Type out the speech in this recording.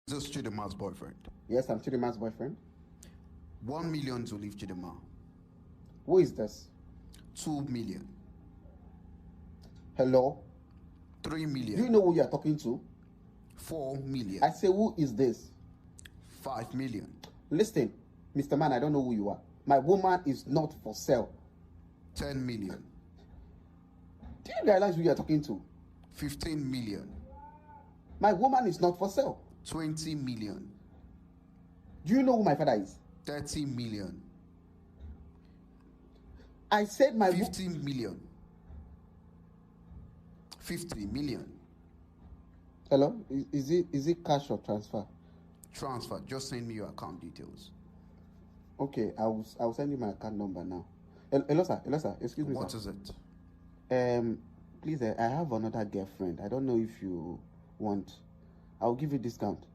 This is Chidema's boyfriend. Yes, I'm Chidema's boyfriend. 1 million to leave Chidema. Who is this? 2 million. Hello? 3 million. Do you know who you are talking to? 4 million. I say, who is this? 5 million. Listen, Mr. Man, I don't know who you are. My woman is not for sale. 10 million. Do you realize who you are talking to? 15 million. My woman is not for sale. 20 million. Do you know who my father is? 30 million. I said my 15 million. 50 million. Hello? Is it cash or transfer? Transfer. Just send me your account details. Okay, I will send you my account number now. Hello, sir. Excuse me, What sir. is it? Please, I have another girlfriend. I don't know if you want. I'll give you discount.